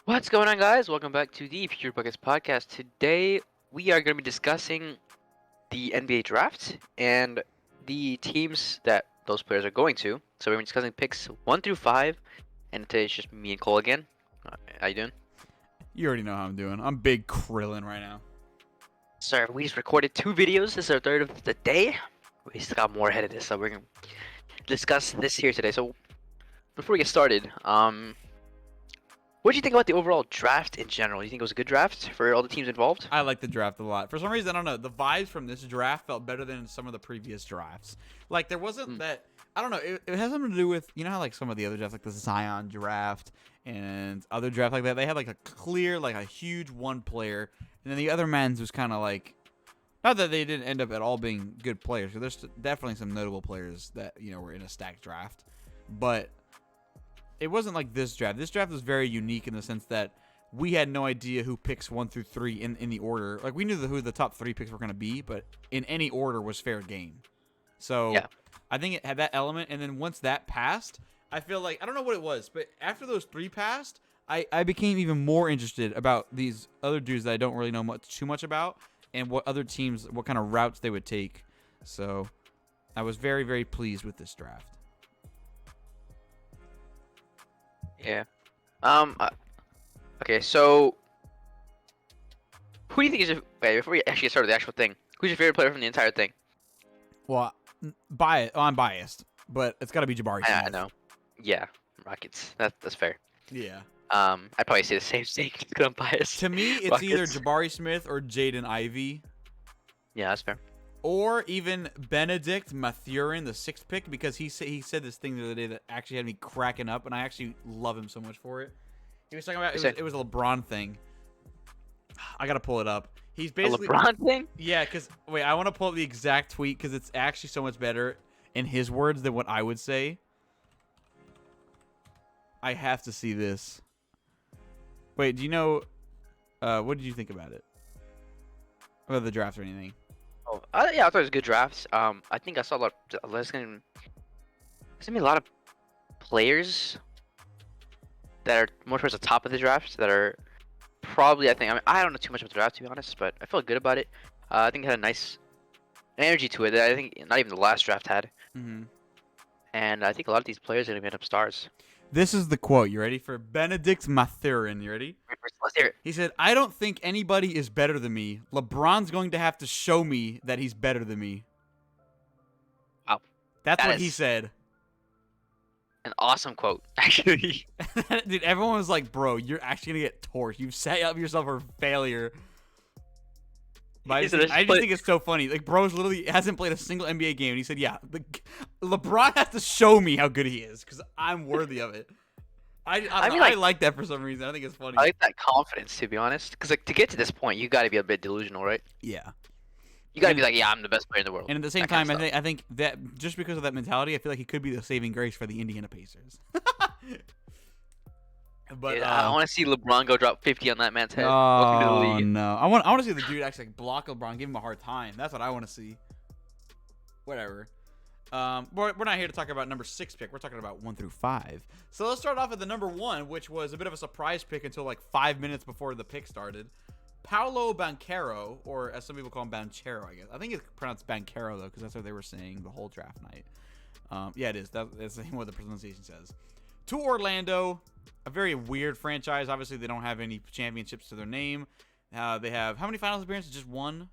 What's going on, guys? Welcome back to the Future Buckets podcast. Today, we are going to be discussing the NBA draft and the teams that those players are going to. So, we're going to be discussing picks 1 through 5. And today, it's just me and Cole again. How you doing? You already know how I'm doing. I'm big Krillin right now. Sir, we just recorded 2 videos. This is our third of the day. We still got more ahead of this, so we're going to discuss this here today. So, before we get started, what do you think about the overall draft in general? Do you think it was a good draft for all the teams involved? I like the draft a lot. For some reason, I don't know. The vibes from this draft felt better than some of the previous drafts. Like, there wasn't that. I don't know. It has something to do with, you know how, like, some of the other drafts, like the Zion draft and other drafts like that, they had, like, a clear, like, a huge one player. And then the other man's was kind of like. Not that they didn't end up at all being good players. There's definitely some notable players that, were in a stacked draft. But it wasn't like this draft. This draft was very unique in the sense that we had no idea who picks 1 through 3 in the order. Like, we knew who the top 3 picks were going to be, but in any order was fair game. So Yeah. I think it had that element. And then once that passed, I feel like, I don't know what it was, but after those 3 passed, I became even more interested about these other dudes that I don't really know too much about and what other teams, what kind of routes they would take. So I was very, very pleased with this draft. Yeah. Okay, so who do you think is your wait, before we actually start with the actual thing? Who's your favorite player from the entire thing? Well, I'm biased, but it's got to be Jabari Smith. I know. Yeah, Rockets. That's fair. Yeah. I'd probably say the same thing because I'm biased. To me, it's Rockets. either Jabari Smith or Jaden Ivey, Yeah, that's fair. or even Benedict Mathurin, the 6th pick, because he said this thing the other day that actually had me cracking up, and I actually love him so much for it. He was talking about it was a LeBron thing. I gotta pull it up. He's basically A LeBron thing? Yeah, because wait, I want to pull up the exact tweet because it's actually so much better in his words than what I would say. I have to see this. Wait, do you know? What did you think about it? About the draft or anything? Oh, yeah, I thought it was a good draft. I think I saw a lot. There's gonna be a lot of players that are more towards the top of the draft that are probably. I don't know too much about the draft, to be honest, but I felt good about it. I think it had a nice energy to it that I think not even the last draft had. Mm-hmm. And I think a lot of these players are going to end up stars. This is the quote. You ready for Benedict Mathurin? You ready? Let's hear it. He said, "I don't think anybody is better than me. LeBron's going to have to show me that he's better than me." Wow. That's That what he is said. an awesome quote, actually. Dude, everyone was like, "Bro, you're actually gonna get torched. You've set up yourself for failure." But I just think it's so funny. Like, bro's literally hasn't played a single NBA game, and he said, "Yeah, LeBron has to show me how good he is because I'm worthy of it." I like that for some reason. I think it's funny. I like that confidence, to be honest. Because to get to this point, you got to be a bit delusional, right? Yeah. You got to be like, yeah, I'm the best player in the world. And at the same time, I think that just because of that mentality, I feel like he could be the saving grace for the Indiana Pacers. But dude, I want to see LeBron go drop 50 on that man's head. Oh no! I want to see the dude actually block LeBron, give him a hard time. That's what I want to see. Whatever. We're not here to talk about number 6 pick. We're talking about 1 through 5. So let's start off at the number 1, which was a bit of a surprise pick until like 5 minutes before the pick started. Paulo Bankero, or as some people call him, Banchero, I guess. I think it's pronounced Bankero though, because that's what they were saying the whole draft night. Yeah, it is. That's what the pronunciation says. To Orlando, a very weird franchise. Obviously, they don't have any championships to their name. They have how many finals appearances? Just one.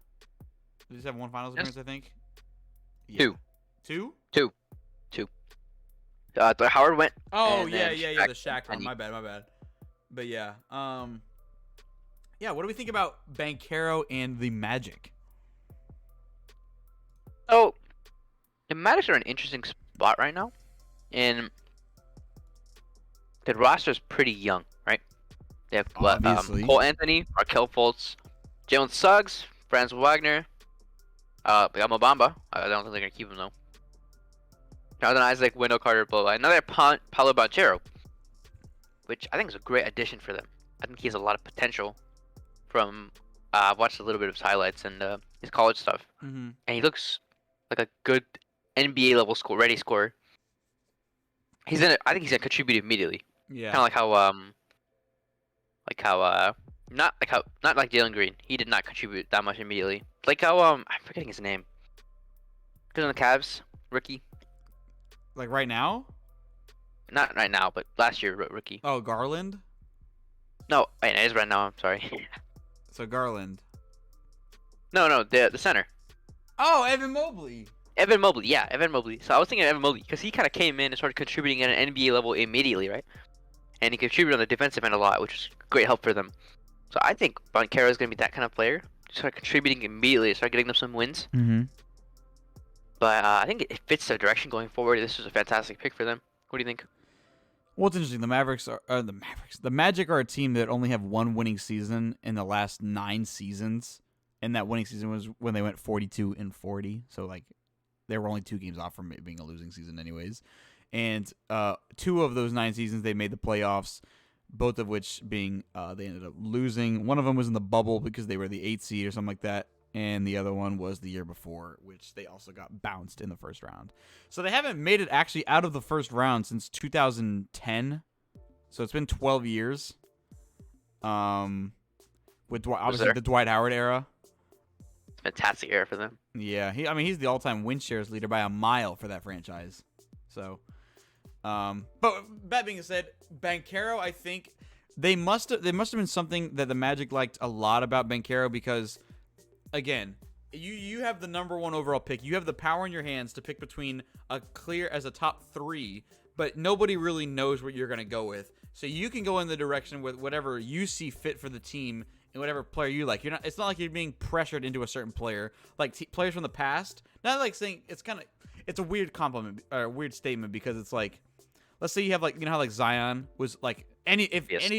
They just have one finals appearance, I think. Yeah. Two. Dwight Howard went. Oh yeah, the Shaq one. My bad. But yeah, yeah. What do we think about Bankero and the Magic? So, the Magic are in an interesting spot right now, and the roster is pretty young, right? They have Cole Anthony, Markelle Fultz, Jalen Suggs, Franz Wagner, they got Mobamba. I don't think they're gonna keep him though. Jonathan Isaac, Wendell Carter, blah blah. Another Paulo Bankero, which I think is a great addition for them. I think he has a lot of potential. From I've watched a little bit of his highlights and his college stuff, and he looks like a good NBA level ready scorer. I think he's gonna contribute immediately. Yeah. Kind of like how Like how not like Jalen Green. He did not contribute that much immediately. Like how I'm forgetting his name. He's on the Cavs, rookie. Like right now? Not right now, but last year rookie. Oh, Garland. No, wait, it is right now. I'm sorry. So Garland. No, the center. Oh, Evan Mobley. Evan Mobley, yeah, Evan Mobley. So I was thinking of Evan Mobley because he kind of came in and started contributing at an NBA level immediately, right? And he contributed on the defensive end a lot, which was great help for them. So I think Bankero is going to be that kind of player. Start contributing immediately, start getting them some wins. Mm-hmm. But I think it fits their direction going forward. This was a fantastic pick for them. What do you think? Well, it's interesting. The Magic are a team that only have one winning season in the last 9 seasons, and that winning season was when they went 42-40. So like, they were only 2 games off from it being a losing season, anyways. And 2 of those 9 seasons they made the playoffs, both of which being they ended up losing. One of them was in the bubble because they were the 8th seed or something like that. And the other one was the year before, which they also got bounced in the first round. So they haven't made it actually out of the first round since 2010. So it's been 12 years. With obviously the Dwight Howard era. Fantastic era for them. Yeah, he's the all-time win shares leader by a mile for that franchise. So, but that being said, Bankero, I think they must have been something that the Magic liked a lot about Bankero because, again, you have the number 1 overall pick. You have the power in your hands to pick between a clear as a top 3, but nobody really knows what you're going to go with. So you can go in the direction with whatever you see fit for the team and whatever player you like. It's not like you're being pressured into a certain player. Like players from the past, not like saying it's a weird compliment or a weird statement because it's like, let's say you have how like Zion was like any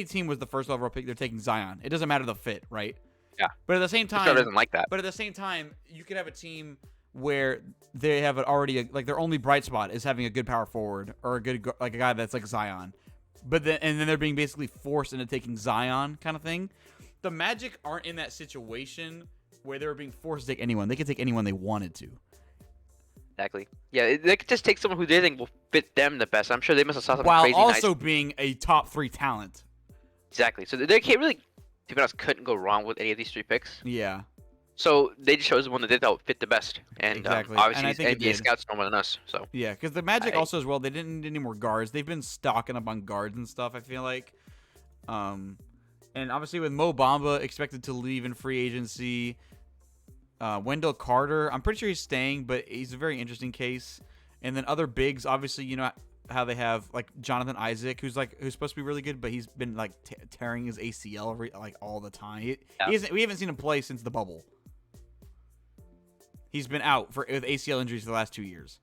team was the first overall pick, they're taking Zion. It doesn't matter the fit, right? Yeah. But at the same time, doesn't like that. But at the same time, you could have a team where they have their only bright spot is having a good power forward or a good a guy that's like Zion. But then they're being basically forced into taking Zion kind of thing. The Magic aren't in that situation where they were being forced to take anyone. They could take anyone they wanted to. Exactly. Yeah, they could just take someone who they think will fit them the best. I'm sure they must have saw something while crazy. While also being a top 3 talent. Exactly. So they can't really, to be honest, couldn't go wrong with any of these 3 picks. Yeah. So they just chose the one that they thought fit the best. And exactly. Obviously, and NBA scouts know more than us. So yeah, because the Magic also as well, they didn't need any more guards. They've been stocking up on guards and stuff, I feel like. And obviously with Mo Bamba expected to leave in free agency, Wendell Carter, I'm pretty sure he's staying, but he's a very interesting case. And then other bigs, obviously, you know how they have like Jonathan Isaac, who's supposed to be really good, but he's been like tearing his ACL all the time. We haven't seen him play since the bubble. He's been out with ACL injuries for the last 2 years.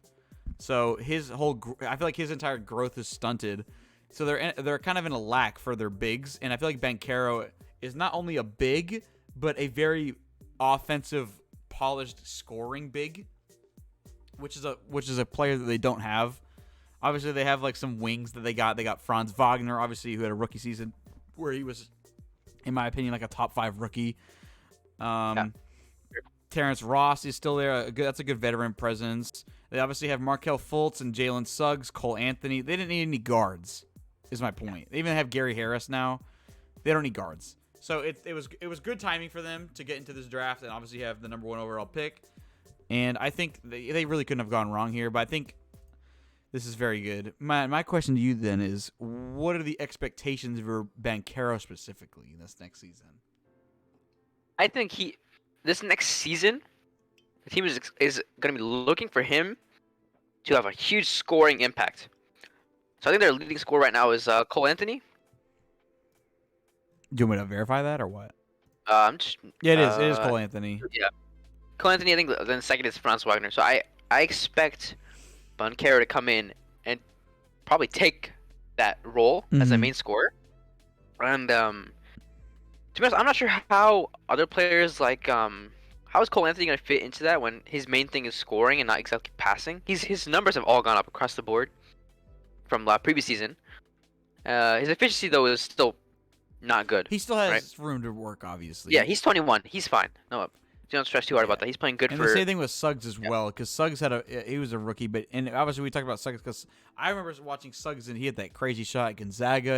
So I feel like his entire growth is stunted. So they're kind of in a lack for their bigs, and I feel like Bankero is not only a big, but a very offensive, polished scoring big, which is a player that they don't have. Obviously, they have like some wings that they got. They got Franz Wagner, obviously, who had a rookie season where he was, in my opinion, like a top 5 rookie. Terrence Ross is still there. That's a good veteran presence. They obviously have Markelle Fultz and Jalen Suggs, Cole Anthony. They didn't need any guards, is my point. They even have Gary Harris now. They don't need guards. So it was good timing for them to get into this draft and obviously have the number 1 overall pick. And I think they really couldn't have gone wrong here, but I think this is very good. My question to you then is, what are the expectations for Bankero specifically in this next season? I think this next season, the team is going to be looking for him to have a huge scoring impact. So I think their leading scorer right now is Cole Anthony. Do you want me to verify that or what? It is Cole Anthony. Yeah, Cole Anthony. I think then second is Franz Wagner. So I expect Bankero to come in and probably take that role as a main scorer. And to be honest, I'm not sure how other players how is Cole Anthony going to fit into that when his main thing is scoring and not exactly passing? His numbers have all gone up across the board from previous season. His efficiency though is still not good. He still has room to work, obviously. Yeah, he's 21. He's fine. No, don't stress too hard about that. He's playing good and for. And the same thing with Suggs as well, because Suggs he was a rookie, and obviously we talked about Suggs because I remember watching Suggs and he had that crazy shot at Gonzaga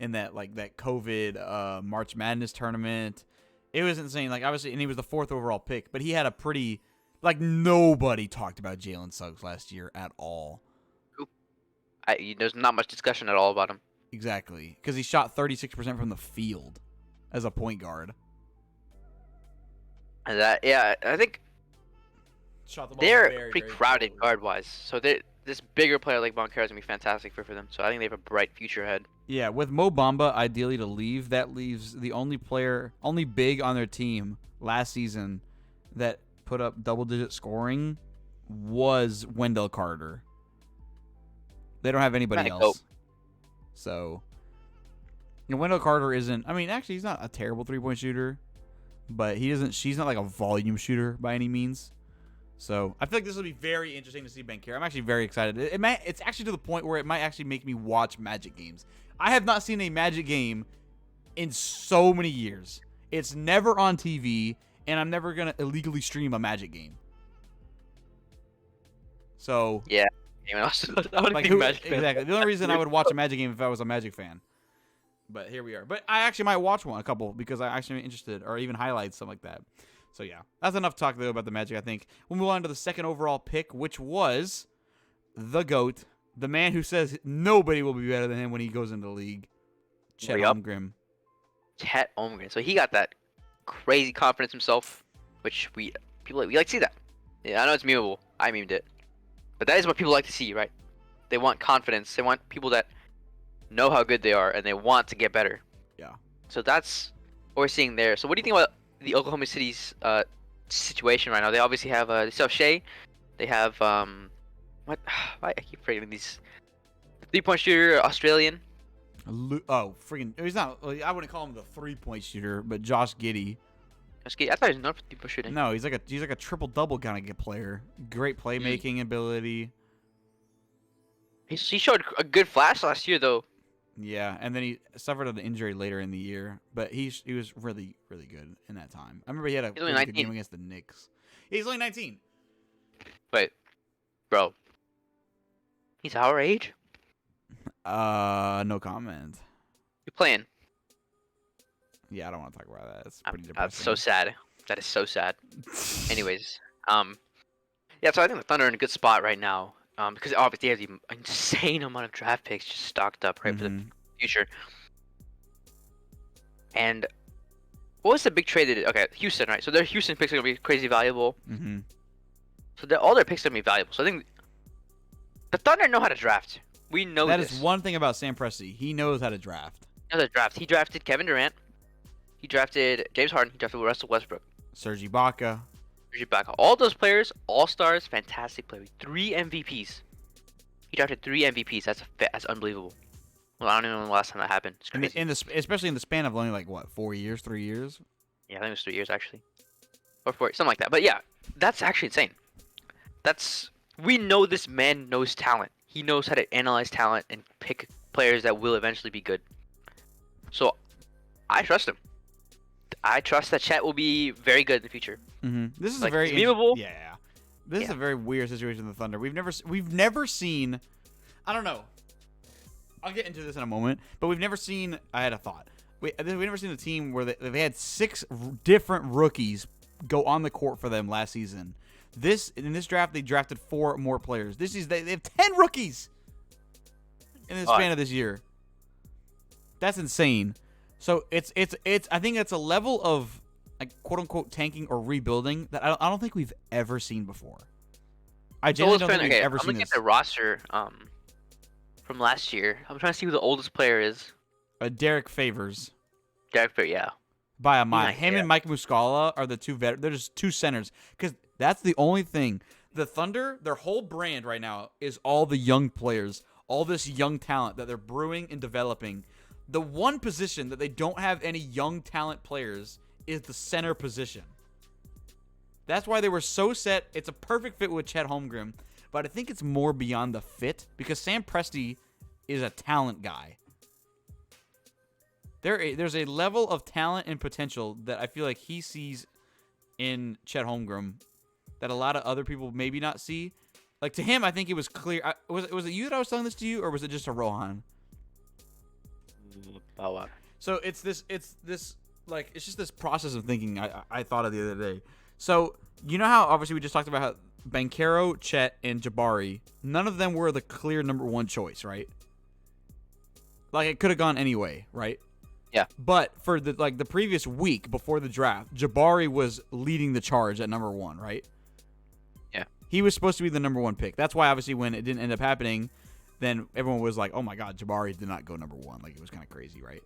in that COVID March Madness tournament. It was insane. Like, obviously, and he was the 4th overall pick, but he had a pretty, like, nobody talked about Jalen Suggs last year at all. There's not much discussion at all about him. Exactly, because he shot 36% from the field as a point guard. And I think shot the ball they're very, pretty very crowded forward. guard-wise. So this bigger player like Bankero is going to be fantastic for them. So I think they have a bright future ahead. Yeah, with Mo Bamba ideally to leave, that leaves the only big on their team last season that put up double-digit scoring was Wendell Carter. They don't have anybody else. So, Wendell Carter isn't. I mean, actually, he's not a terrible 3-point shooter, but she's not like a volume shooter by any means. So, I feel like this will be very interesting to see Bankero. I'm actually very excited. It's actually to the point where it might actually make me watch Magic games. I have not seen a Magic game in so many years. It's never on TV, and I'm never going to illegally stream a Magic game. So, yeah. Exactly. The only reason I would watch a Magic game if I was a Magic fan. But here we are. But I actually might watch a couple because I actually am interested, or even highlights, something like that. So, yeah. That's enough talk, though, about the Magic, I think. We'll move on to the 2nd overall pick, which was the GOAT. The man who says nobody will be better than him when he goes into the league. Chet Holmgren. Chet Holmgren. So he got that crazy confidence himself, which we like to see that. Yeah, I know it's memeable. I memed it. But that is what people like to see, right? They want confidence. They want people that know how good they are and they want to get better. Yeah. So that's what we're seeing there. So what do you think about the Oklahoma City's situation right now? They obviously have they still have Shea. They have what? I keep forgetting these. 3-point shooter, Australian. He's not. I wouldn't call him the 3-point shooter, but Josh Giddey. I thought he was not for 3-point shooting. No, he's like a triple-double kind of player. Great playmaking ability. He showed a good flash last year, though. Yeah, and then he suffered an injury later in the year, but he was really, really good in that time. I remember he had a really good game against the Knicks. He's only 19. Wait, bro. He's our age? No comment. You're playing. Yeah, I don't want to talk about that. It's pretty depressing. That's so sad. That is so sad. Anyways, yeah, so I think the Thunder are in a good spot right now. Because obviously they have the insane amount of draft picks just stocked up for the future. And what was the big trade they did? Okay, Houston, right? So their Houston picks are gonna be crazy valuable. Mm-hmm. So all their picks are gonna be valuable. So I think the Thunder know how to draft. We know that is one thing about Sam Presti. He knows how to draft. He knows how to draft. He drafted Kevin Durant. He drafted James Harden. He drafted Russell Westbrook. Serge Ibaka. All those players, all-stars, fantastic players. 3 MVPs. He drafted 3 MVPs. That's unbelievable. Well, I don't even know when the last time that happened. It's crazy. Especially in the span of only 4 years, 3 years? Yeah, I think it was 3 years actually. Or 4, something like that. But yeah, that's actually insane. We know this man knows talent. He knows how to analyze talent and pick players that will eventually be good. So, I trust him. I trust that Chet will be very good in the future. Mm-hmm. This is Yeah. This is a very weird situation in the Thunder. We've never seen. I don't know. I'll get into this in a moment, but we've never seen. I had a thought. We've never seen a team where they had 6 different rookies go on the court for them last season. In this draft, they drafted 4 more players. They have 10 rookies in the span of this year. That's insane. So it's I think it's a level of quote unquote tanking or rebuilding that I don't think we've ever seen before. I genuinely don't think we've ever seen this. I'm looking at the roster from last year. I'm trying to see who the oldest player is. Derek Favors. Derek Favors, yeah. By a mile. Him and Mike Muscala are the 2 veterans. They're just 2 centers because that's the only thing. The Thunder, their whole brand right now is all the young players, all this young talent that they're brewing and developing. The one position that they don't have any young talent players is the center position. That's why they were so set. It's a perfect fit with Chet Holmgren, but I think it's more beyond the fit because Sam Presti is a talent guy. There's a level of talent and potential that I feel like he sees in Chet Holmgren that a lot of other people maybe not see. Like to him, I think it was clear. Was it you that I was telling this to you, or was it just a Rohan? Oh wow. So it's this like it's just this process of thinking I thought of the other day. So you know how obviously we just talked about how Bankero, Chet, and Jabari, none of them were the clear number one choice, right? Like it could have gone anyway, right? Yeah. But for the previous week before the draft, Jabari was leading the charge at number one, right? Yeah. He was supposed to be the number one pick. That's why obviously when it didn't end up happening, then everyone was like, "Oh my God, Jabari did not go number one." Like it was kind of crazy, right?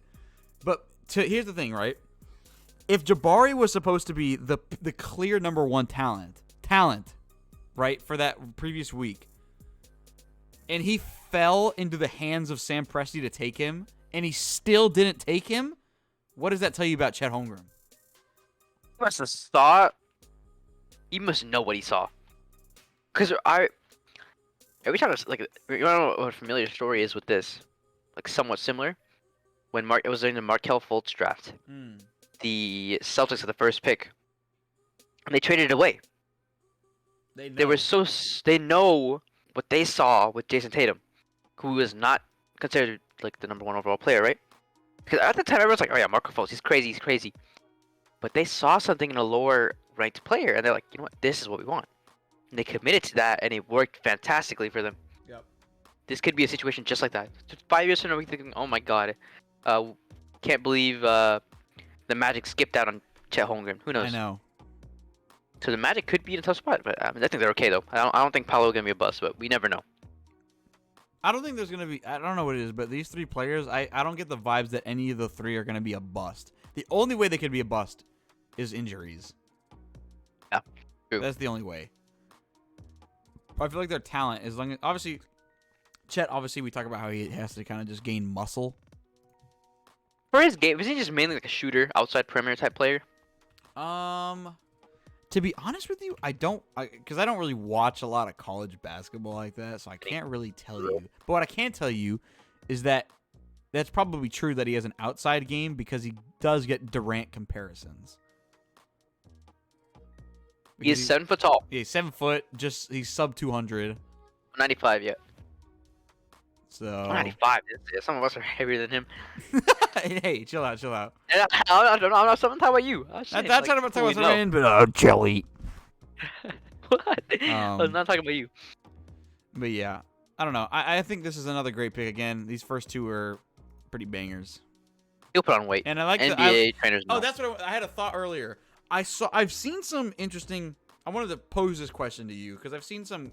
But here's the thing, right? If Jabari was supposed to be the clear number one talent, right, for that previous week, and he fell into the hands of Sam Presti to take him, and he still didn't take him, what does that tell you about Chet Holmgren? He must have saw. He must know what he saw. Because every time like you know what a familiar story is with this, like somewhat similar. When it was in the Markelle Fultz draft, the Celtics had the first pick, and they traded it away. They know what they saw with Jason Tatum, who is not considered like the number one overall player, right? Because at the time everyone's like, "Oh yeah, Markelle Fultz, he's crazy," but they saw something in a lower ranked player, and they're like, "You know what? This is what we want." And they committed to that, and it worked fantastically for them. Yep. This could be a situation just like that. Just 5 years from now, we're thinking, "Oh my God, can't believe the Magic skipped out on Chet Holmgren." Who knows? I know. So the Magic could be in a tough spot, but I think they're okay though. I don't think Paulo is gonna be a bust, but we never know. I don't think there's gonna be. I don't know what it is, but these three players, I don't get the vibes that any of the three are gonna be a bust. The only way they could be a bust is injuries. Yeah, true. That's the only way. I feel like their talent is long. Obviously, Chet. Obviously, we talk about how he has to kind of just gain muscle. For his game, is he just mainly like a shooter, outside perimeter type player? To be honest with you, because I don't really watch a lot of college basketball like that, so I can't really tell you. But what I can tell you is that that's probably true that he has an outside game because he does get Durant comparisons. He is 7 foot tall. Yeah, 7 foot. He's sub 200. 95 yet. So 95. Some of us are heavier than him. Hey, chill out. And I'm not talking about you. That's not talking about Ryan, but Jelly. What? I was not talking about you. But yeah, I don't know. I think this is another great pick again. These first two are pretty bangers. He'll put on weight. And I like NBA trainers. Oh, that's what I had a thought earlier. I've seen some interesting. I wanted to pose this question to you because I've seen some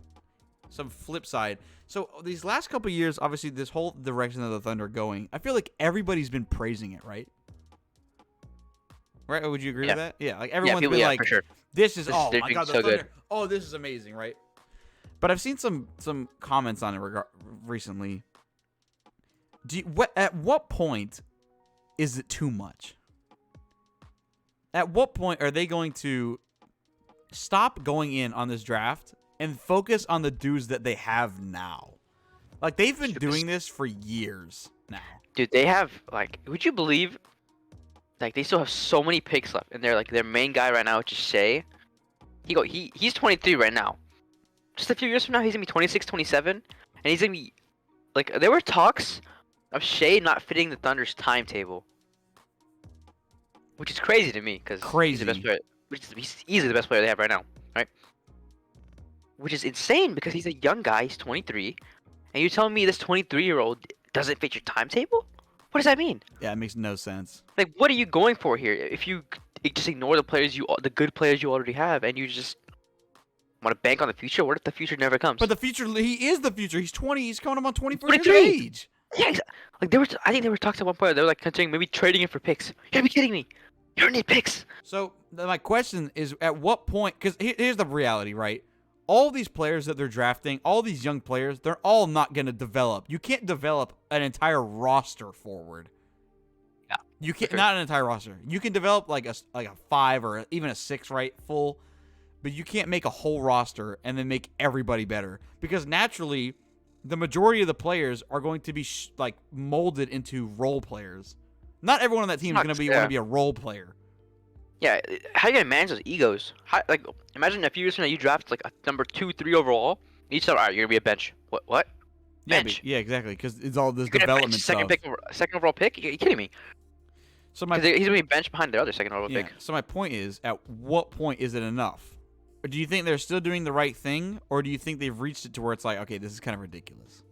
flip side. So these last couple of years, obviously, this whole direction of the Thunder going, I feel like everybody's been praising it, right? Right? Would you agree with that? Yeah, like everyone's been like, for sure. "This is oh they're my God, the so Thunder! good. Oh, this is amazing!" Right? But I've seen some comments on it recently. At what point is it too much? At what point are they going to stop going in on this draft and focus on the dudes that they have now? Like, they've been doing this for years now. Dude, they have, like, would you believe, like, they still have so many picks left, and they're, like, their main guy right now, which is Shea. He's 23 right now. Just a few years from now, he's going to be 26, 27, and he's going to be, like, there were talks of Shea not fitting the Thunder's timetable. Which is crazy to me, because he's the best player. He's easily the best player they have right now, right? Which is insane, because he's a young guy, he's 23, and you're telling me this 23-year-old doesn't fit your timetable? What does that mean? Yeah, it makes no sense. Like, what are you going for here? If you just ignore the good players you already have, and you just want to bank on the future, what if the future never comes? But the future, he is the future. He's 20. He's coming up on 24 years of 23. age. Yeah, like I think there were talks at one point. They were like considering maybe trading it for picks. You gotta be kidding me! You don't need picks. So my question is, at what point? Because here's the reality, right? All these players that they're drafting, all these young players, they're all not going to develop. You can't develop an entire roster forward. Yeah, you can't. Not an entire roster. You can develop like a 5 or even a 6, right, full, but you can't make a whole roster and then make everybody better, because naturally, the majority of the players are going to be molded into role players. Not everyone on that team is going to want to be a role player. Yeah, how are you gonna manage those egos? Imagine a few years from now you draft like a number 2, 3 overall. And you tell, all right, you're gonna be a bench. What? bench. Yeah, exactly. Because it's all this You're gonna bench development stuff. second overall pick? Are you kidding me? So Because he's gonna be benched behind the other second overall pick. So my point is, at what point is it enough? Or do you think they're still doing the right thing, or do you think they've reached it to where it's like, okay, this is kind of ridiculous?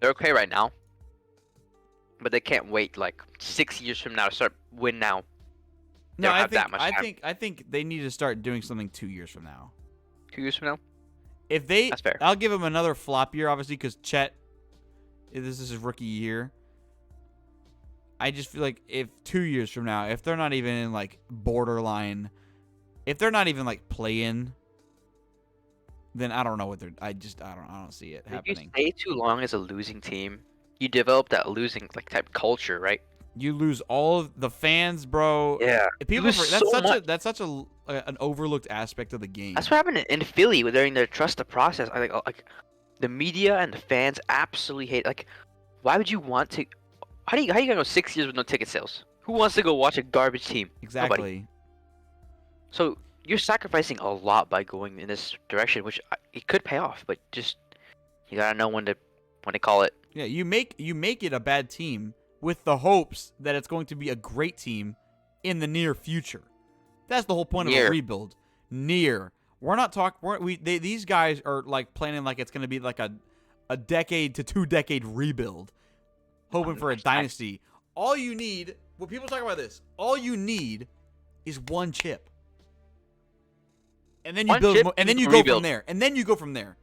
They're okay right now, but they can't wait like 6 years from now to start win now. They No, don't have that much time. I think they need to start doing something 2 years from now. 2 years from now? If they, That's fair. I'll give them another flop year, obviously, because Chet, this is his rookie year. I just feel like if 2 years from now, if they're not even in like borderline, if they're not even like play-in, then I don't know what they're. I don't see it happening. If you stay too long as a losing team, you develop that losing like type culture, right? You lose all of the fans, bro. Yeah. People, that's such an overlooked aspect of the game. That's what happened in Philly during their trust the process. Like the media and the fans absolutely hate. Like, why would you want to? How you gonna go 6 years with no ticket sales? Who wants to go watch a garbage team? Exactly. Nobody. So you're sacrificing a lot by going in this direction, which it could pay off, but just you gotta know when to call it. Yeah, you make it a bad team with the hopes that it's going to be a great team in the near future. That's the whole point of a rebuild. We're not talking. These guys are like planning like it's going to be like a decade to 2 decade rebuild, hoping for a dynasty. All you need, when people talk about this, all you need is one chip, and then you build, and then you go from there, and then you go from there.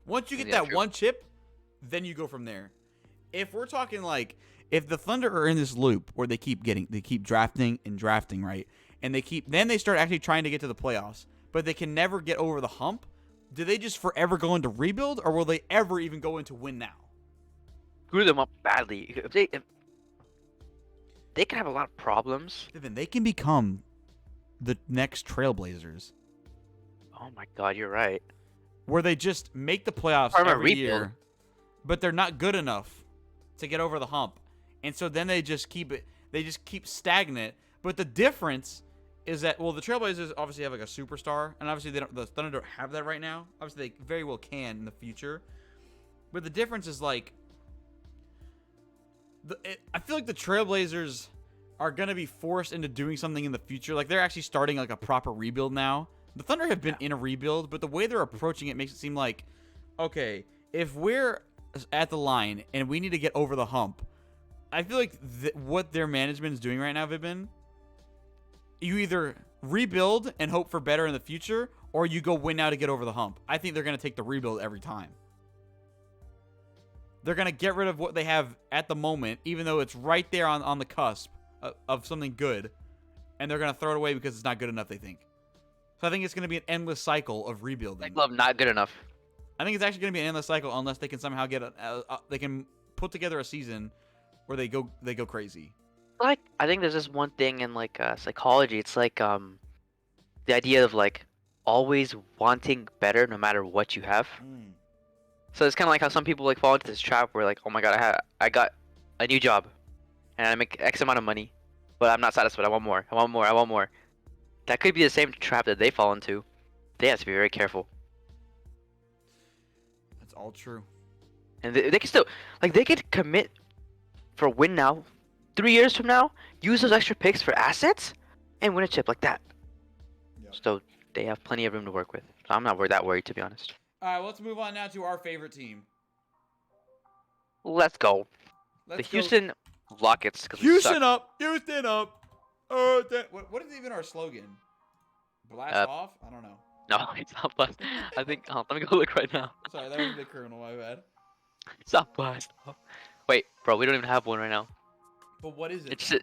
Once you get that one chip, then you go from there. If we're talking like, if the Thunder are in this loop where they keep drafting and drafting, right, and then they start actually trying to get to the playoffs, but they can never get over the hump, do they just forever go into rebuild, or will they ever even go into win now? Screw them up badly. If they can have a lot of problems. Then they can become the next Trailblazers. Oh my God, you're right. Where they just make the playoffs every year, but they're not good enough to get over the hump. And so then they just keep stagnant. But the difference is that, well, the Trailblazers obviously have like a superstar, and obviously the Thunder don't have that right now. Obviously they very well can in the future. But the difference is like, I feel like the Trailblazers are going to be forced into doing something in the future. Like they're actually starting like a proper rebuild now. The Thunder have been in a rebuild, but the way they're approaching it makes it seem like, okay, if we're at the line and we need to get over the hump, I feel like what their management is doing right now, Vibin, you either rebuild and hope for better in the future, or you go win now to get over the hump. I think they're going to take the rebuild every time. They're going to get rid of what they have at the moment, even though it's right there on the cusp of something good, and they're going to throw it away because it's not good enough, they think. So I think it's going to be an endless cycle of rebuilding. Cycle of not good enough. I think it's actually going to be an endless cycle unless they can somehow they can put together a season where they go crazy. Like, I think there's this one thing in like psychology. It's like the idea of like always wanting better no matter what you have. So it's kind of like how some people like fall into this trap where like, oh my God, I got a new job and I make X amount of money, but I'm not satisfied. I want more. I want more. I want more. That could be the same trap that they fall into. They have to be very careful. That's all true. And they can still, like, they could commit for a win now, 3 years from now, use those extra picks for assets, and win a chip like that. Yep. So they have plenty of room to work with. So I'm not that worried, to be honest. All right, let's move on now to our favorite team. Let's go. The Houston Rockets. Houston up. Houston up. What is even our slogan? Blast off? I don't know. No, it's not blast. I think. Let me go look right now. Sorry, that was a big criminal. My bad. It's not blast off. Wait, bro, we don't even have one right now. But what is it? It's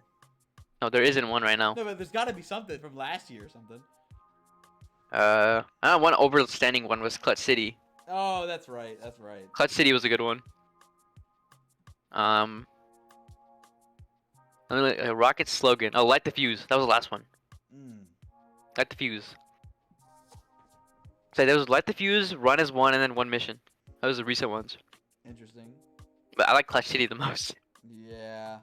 no, there isn't one right now. No, but there's got to be something from last year or something. One overstanding one was Clutch City. Oh, that's right. That's right. Clutch City was a good one. Rockets slogan. Oh, light the fuse. That was the last one. Light the fuse. So there was light the fuse, run as one, and then one mission. That was the recent ones. Interesting. But I like Clutch City the most. Yeah.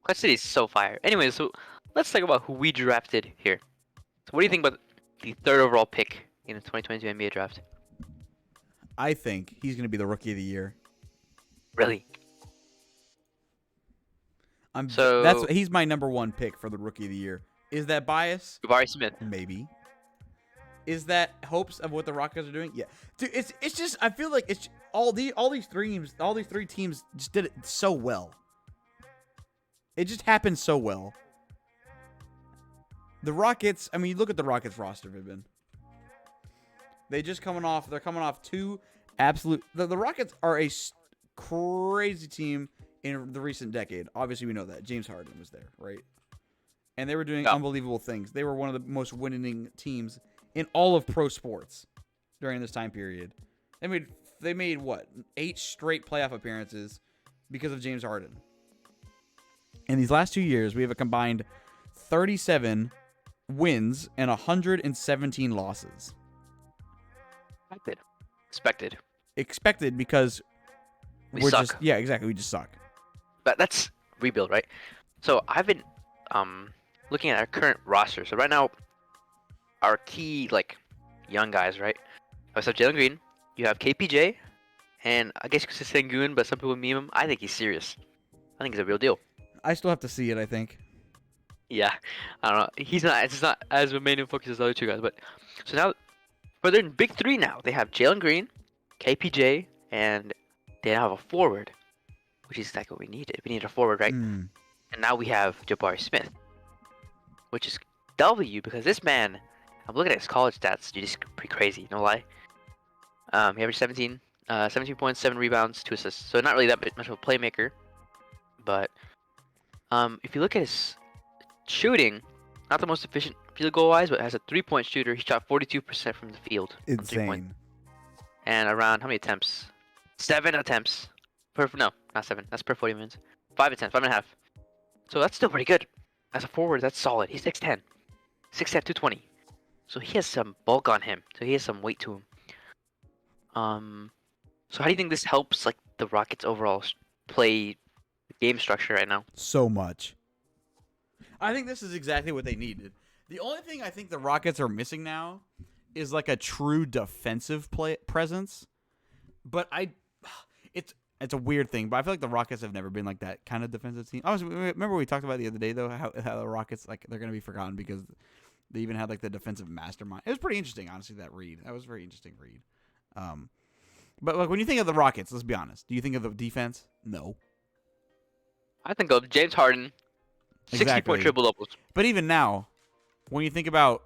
Clutch City is so fire. Anyway, so let's talk about who we drafted here. So what do you think about the 3rd overall pick in the 2022 NBA draft? I think he's going to be the Rookie of the Year. Really? He's my number one pick for the Rookie of the Year. Is that bias? Jabari Smith. Maybe. Is that hopes of what the Rockets are doing? Yeah, dude. It's just I feel like it's all these three teams just did it so well. It just happened so well. The Rockets. I mean, you look at the Rockets roster, Vibin. They're coming off two absolute. The Rockets are a crazy team in the recent decade. Obviously, we know that James Harden was there, right? And they were doing unbelievable things. They were one of the most winning teams in all of pro sports during this time period. They made what? 8 straight playoff appearances because of James Harden. In these last 2 years, we have a combined 37 wins and 117 losses. Expected because we suck. We just suck. But that's rebuild, right? So I've been looking at our current roster. So right now, our key young guys, right? So Jalen Green, you have KPJ, and I guess you could say Sengun, but some people meme him. I think he's serious. I think he's a real deal. I still have to see it, I think. Yeah, I don't know. He's not. It's not as main focus as the other two guys. But so now, but they're in big three now. They have Jalen Green, KPJ, and they have a forward, which is exactly what we needed. We need a forward, right? And now we have Jabari Smith, which is W because this man. I'm looking at his college stats. Dude, he's pretty crazy. No lie. He averaged 17 points, 7 rebounds, 2 assists. So not really that much of a playmaker. But if you look at his shooting, not the most efficient field goal wise, but as a 3-point shooter, he shot 42% from the field. Insane. And around how many attempts? 7 attempts. No, not 7. That's per 40 minutes. 5 attempts, 5.5. So that's still pretty good. As a forward, that's solid. He's 6'10", 220. So he has some bulk on him. So he has some weight to him. So how do you think this helps the Rockets' overall play game structure right now? So much. I think this is exactly what they needed. The only thing I think the Rockets are missing now is a true defensive presence. But it's a weird thing. But I feel like the Rockets have never been that kind of defensive team. Remember we talked about the other day though how the Rockets they're gonna be forgotten because they even had the defensive mastermind. It was pretty interesting, honestly. That was a very interesting read. But when you think of the Rockets, let's be honest. Do you think of the defense? No. I think of James Harden, 60-point triple doubles. But even now, when you think about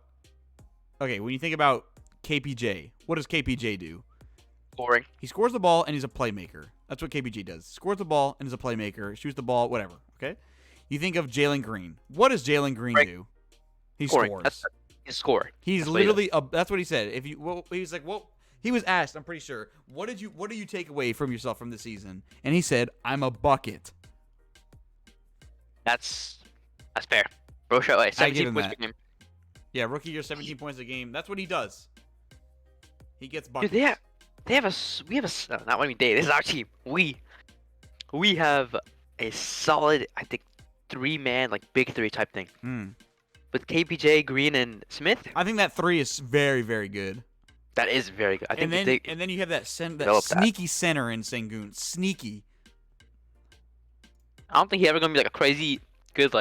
KPJ, what does KPJ do? Scoring. He scores the ball and he's a playmaker. That's what KPJ does. Scores the ball and is a playmaker. Shoots the ball, whatever. Okay. You think of Jalen Green. What does Jalen Green do? He scores. He's scoring. He's literally. That's what he said. He was asked. I'm pretty sure. What do you take away from yourself from the season? And he said, "I'm a bucket." That's fair. Bro shot 17 points per game. Yeah, rookie year, 17 points a game. That's what he does. He gets buckets. Dude, this is our team. We have a solid, I think, 3-man big 3 type thing. With KPJ, Green, and Smith. I think that 3 is very, very good. That is very good. And then you have that sneaky center in Sengun. Sneaky. I don't think he's ever gonna be a crazy good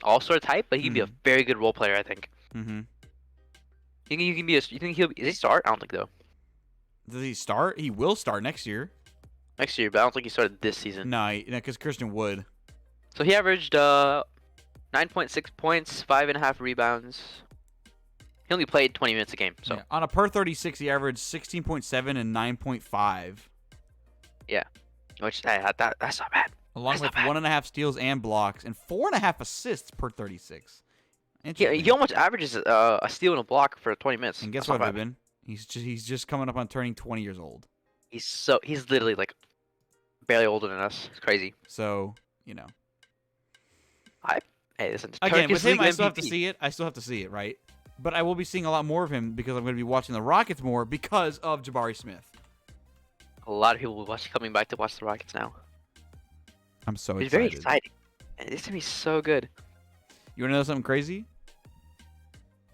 all-star type, but he can be a very good role player. I think. You think is he start? I don't think though. Does he start? He will start next year. But I don't think he started this season. No, because Christian would. So he averaged 9.6 points, 5.5 rebounds. He only played 20 minutes a game. So on a per 36, he averaged 16.7 and 9.5. Yeah, which that's not bad. Along with 1.5 steals and blocks and 4.5 assists per 36. He almost averages a steal and a block for 20 minutes. And guess what, Vibin? He's just coming up on turning 20 years old. He's literally barely older than us. It's crazy. So listen. Again, with him, I still have to see it, right? But I will be seeing a lot more of him because I'm going to be watching the Rockets more because of Jabari Smith. A lot of people will be coming back to watch the Rockets now. I'm so excited. It's very exciting. And it's going to be so good. You want to know something crazy?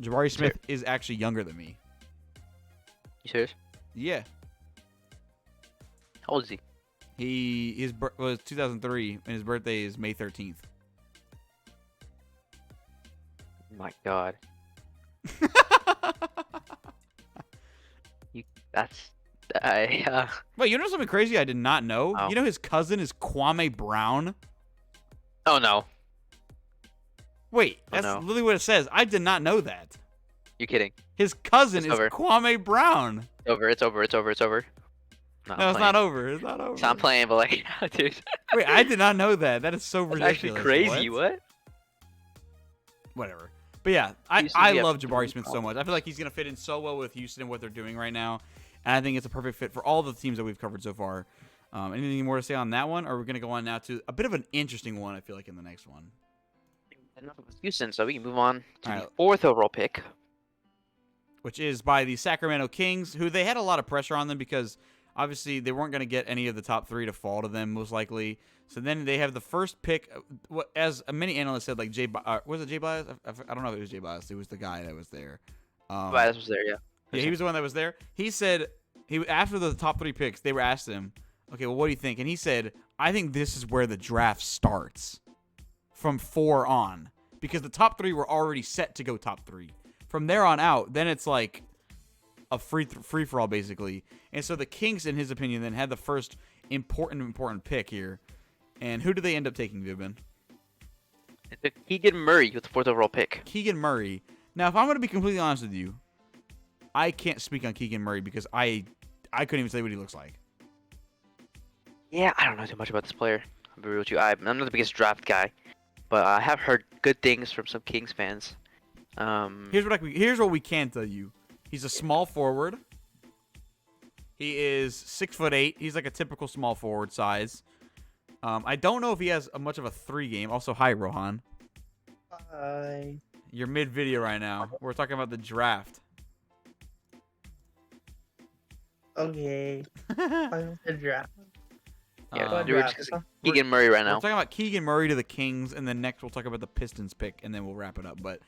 Jabari Smith is actually younger than me. You serious? Yeah. How old is he? His was 2003, and his birthday is May 13th. My God. That's Wait, you know something crazy I did not know? Oh. You know his cousin is Kwame Brown? Oh no. Wait, that's literally what it says. I did not know that. You're kidding. His cousin It's is over. Kwame Brown. It's over. No, it's not over. It's not over. So I'm playing, but like, dude. Wait, I did not know that. That is so That's ridiculous. actually crazy. What? Whatever. But yeah, I love Jabari Smith so much. I feel like he's going to fit in so well with Houston and what they're doing right now. And I think it's a perfect fit for all the teams that we've covered so far. Anything more to say on that one? Or are we going to go on now to a bit of an interesting one, I feel like, in the next one? Enough of Houston, so we can move on to All the 4th overall pick. Which is by the Sacramento Kings, who they had a lot of pressure on them because obviously they weren't going to get any of the top 3 to fall to them, most likely. So then they have the first pick, as many analysts said, like was it Jay Bias? I don't know if it was Jay Bias. It was the guy that was there. Bias was there, yeah. Yeah, he was the one that was there. He said, after the top 3 picks, they were asked him, okay, well, what do you think? And he said, I think this is where the draft starts from 4 on, because the top 3 were already set to go top 3. From there on out, then it's like a free-for-all, basically. And so the Kings, in his opinion, then had the first important pick here. And who did they end up taking, Vibin? They took Keegan Murray with the 4th overall pick. Keegan Murray. Now, if I'm going to be completely honest with you, I can't speak on Keegan Murray because I couldn't even say what he looks like. Yeah, I don't know too much about this player. I'll be real with you. I'm not the biggest draft guy, but I have heard good things from some Kings fans. Here's what we can tell you. He's a small forward. He is 6'8". He's like a typical small forward size. I don't know if he has much of a 3 game. Also, hi, Rohan. Hi. You're mid-video right now. We're talking about the draft. Okay. I'm the draft. Yeah, we're discussing Keegan Murray right now. We're talking about Keegan Murray to the Kings, and then next we'll talk about the Pistons pick, and then we'll wrap it up. But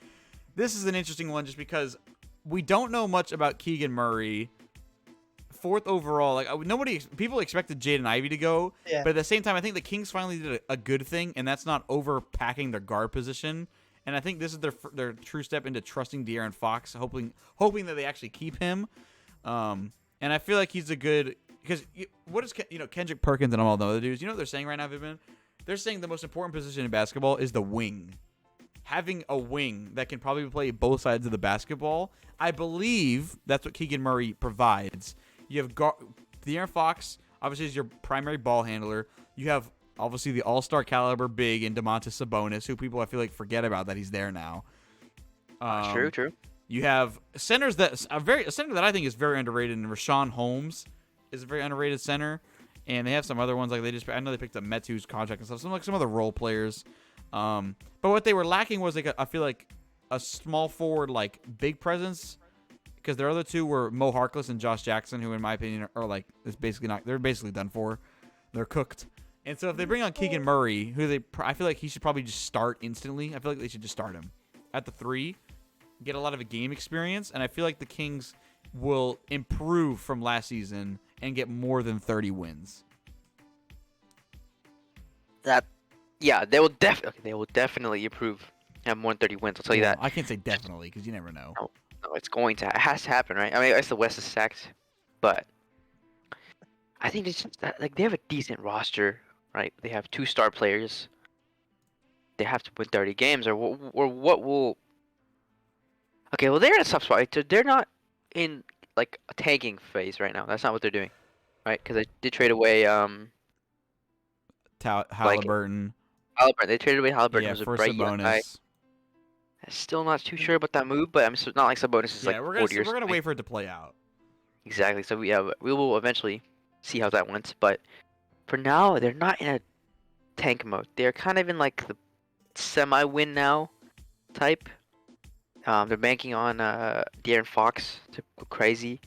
this is an interesting one just because we don't know much about Keegan Murray. 4th overall, like people expected Jaden Ivey to go, but at the same time, I think the Kings finally did a good thing, and that's not overpacking their guard position. And I think this is their true step into trusting De'Aaron Fox, hoping that they actually keep him. And I feel like he's a good because what is Kendrick Perkins and all the other dudes? You know what they're saying right now, Vivian? They're saying the most important position in basketball is the wing. Having a wing that can probably play both sides of the basketball, I believe that's what Keegan Murray provides. You have De'Aaron Fox, obviously, is your primary ball handler. You have, obviously, the all-star caliber big in Domantas Sabonis, who people, I feel like, forget about that he's there now. True. You have centers a center that I think is very underrated, and Rashawn Holmes is a very underrated center. And they have some other ones, like I know they picked up Metu's contract and stuff, some other role players. But what they were lacking was, I feel like, a small forward, big presence. Because their other 2 were Mo Harkless and Josh Jackson, who, in my opinion, are they're basically done for. They're cooked. And so if they bring on Keegan Murray, I feel like he should probably just start instantly. I feel like they should just start him at the 3, get a lot of a game experience, and I feel like the Kings will improve from last season and get more than 30 wins. They will definitely improve, have more than 30 wins. I'll tell you that. I can't say definitely because you never know. No, it's going to. It has to happen, right? I mean, I guess the West is stacked, but I think it's just that, they have a decent roster, right? They have 2 star players. They have to win 30 games, or what will? Okay, well, they're in a tough spot. Right? So they're not in a tanking phase right now. That's not what they're doing, right? Because they did trade away Halliburton. They traded away Halliburton. Yeah, was a for bright young guy. Sabonis. Still not too sure about that move, but it's not like Sabonis is we're 40 years. We're gonna wait for it to play out. Exactly. So we will eventually see how that went. But for now, they're not in a tank mode. They're kind of in the semi-win now type. They're banking on De'Aaron Fox to go crazy.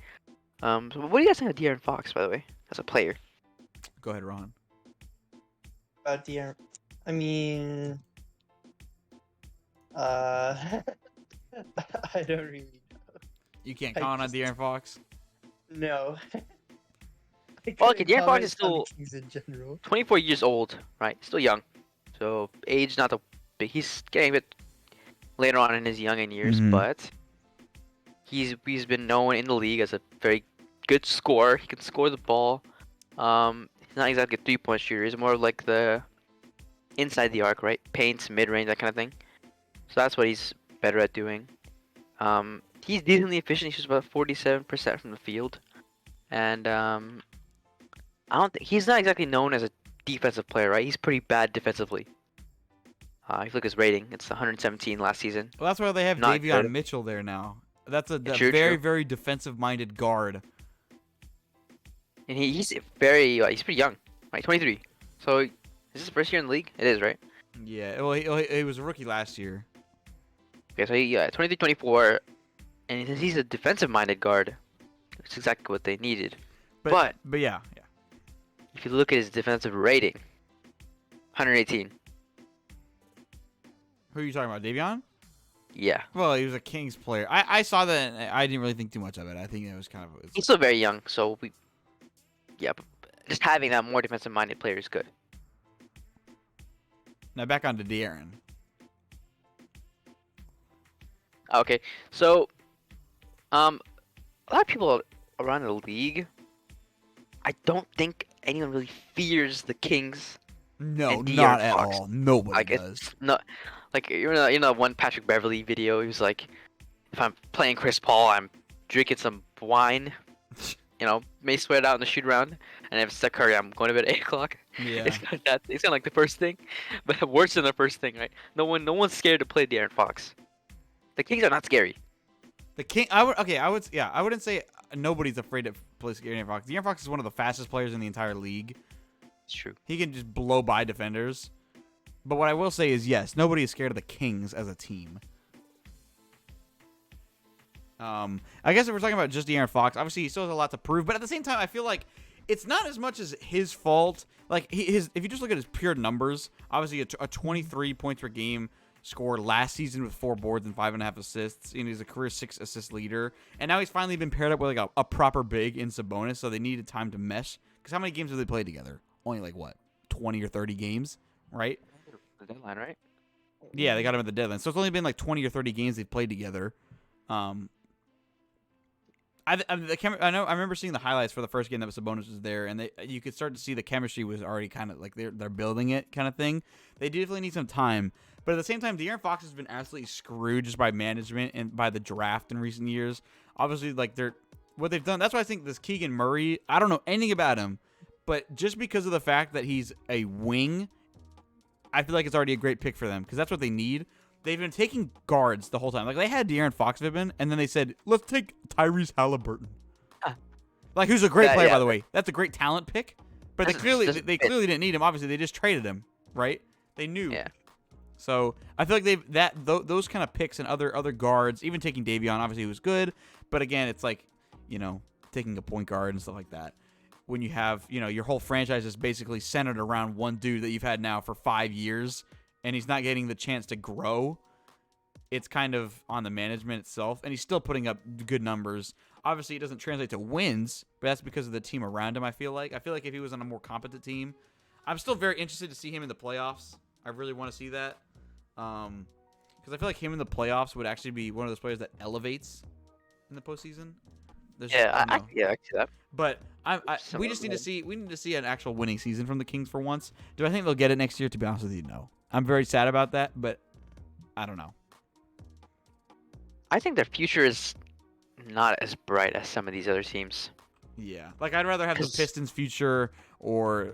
So what do you guys think of De'Aaron Fox, by the way, as a player? Go ahead, Ron. About De'Aaron, I mean, I don't really know. You can't count on De'Aaron Fox? No. Well, okay, De'Aaron Fox comment is still on the Kings in general. 24 years old, right? Still young. So age not the big. He's getting a bit later on in his youngin years, Mhm. but he's been known in the league as a very good scorer. He can score the ball. He's not exactly a 3-point shooter. He's more like the inside the arc, right? Paints, mid range, that kind of thing. So that's what he's better at doing. He's decently efficient. He shoots about 47% from the field, and I don't think he's not exactly known as a defensive player, right? He's pretty bad defensively. If you look at his rating, it's 117 last season. Well, that's why they have Not Davion good. Mitchell there now. That's a True, very, true. very defensive-minded guard. And he's very he's pretty young, right? 23. So is this his first year in the league? It is, right? Yeah, well, he was a rookie last year. Okay, so 23, 24, and he's a defensive-minded guard. That's exactly what they needed. But yeah. if you look at his defensive rating, 118. Who are you talking about, Davion? Yeah. Well, he was a Kings player. I saw that, and I didn't really think too much of it. I think it was kind of... He's still very young, so but just having that more defensive-minded player is good. Now back on to De'Aaron. Okay, so a lot of people around the league, I don't think anyone really fears the Kings. No, And De'Aaron not at Fox. all. Nobody Like does. it's not like you know one Patrick Beverly video. He was like, if I'm playing Chris Paul, I'm drinking some wine. May sweat out in the shoot around, and if it's Steph Curry, I'm going to bed at 8 o'clock. Yeah. It's kind of like the first thing, but worse than the first thing, right? No one's scared to play De'Aaron Fox. The Kings are not scary. The King. I wouldn't say nobody's afraid to play De'Aaron Fox. De'Aaron Fox is one of the fastest players in the entire league. It's true. He can just blow by defenders. But what I will say is, yes, nobody is scared of the Kings as a team. I guess if we're talking about just De'Aaron Fox, obviously he still has a lot to prove. But at the same time, I feel like it's not as much as his fault. Like if you just look at his pure numbers, obviously a 23 points per game scored last season with 4 boards and 5.5 assists. He's a career 6 assist leader, and now he's finally been paired up with like a proper big in Sabonis. So they needed time to mesh. Because how many games have they played together? Only like what, 20 or 30 games, right? The deadline, right? Yeah, they got him at the deadline. So it's only been like 20 or 30 games they've played together. I remember seeing the highlights for the first game that Sabonis was there, and you could start to see the chemistry was already kind of like they're building it kind of thing. They definitely need some time, but at the same time, De'Aaron Fox has been absolutely screwed just by management and by the draft in recent years. Obviously, like what they've done. That's why I think this Keegan Murray. I don't know anything about him, but just because of the fact that he's a wing, I feel like it's already a great pick for them because that's what they need. They've been taking guards the whole time. Like, they had De'Aaron Fox Vibin, and then they said, let's take Tyrese Halliburton. Like, who's a great player, by the way. That's a great talent pick. But they clearly didn't need him. Obviously, they just traded him, right? They knew. Yeah. So, I feel like those kind of picks and other guards, even taking Davion, obviously, was good. But again, it's like, taking a point guard and stuff like that. When you have, your whole franchise is basically centered around one dude that you've had now for 5 years, and he's not getting the chance to grow, it's kind of on the management itself. And he's still putting up good numbers. Obviously, it doesn't translate to wins, but that's because of the team around him, I feel like. If he was on a more competent team, I'm still very interested to see him in the playoffs. I really want to see that. Because I feel like him in the playoffs would actually be one of those players that elevates in the postseason. I see that. But we just need to see an actual winning season from the Kings for once. Do I think they'll get it next year? To be honest with you, no. I'm very sad about that, but I don't know. I think their future is not as bright as some of these other teams. Yeah, like I'd rather have the Pistons' future or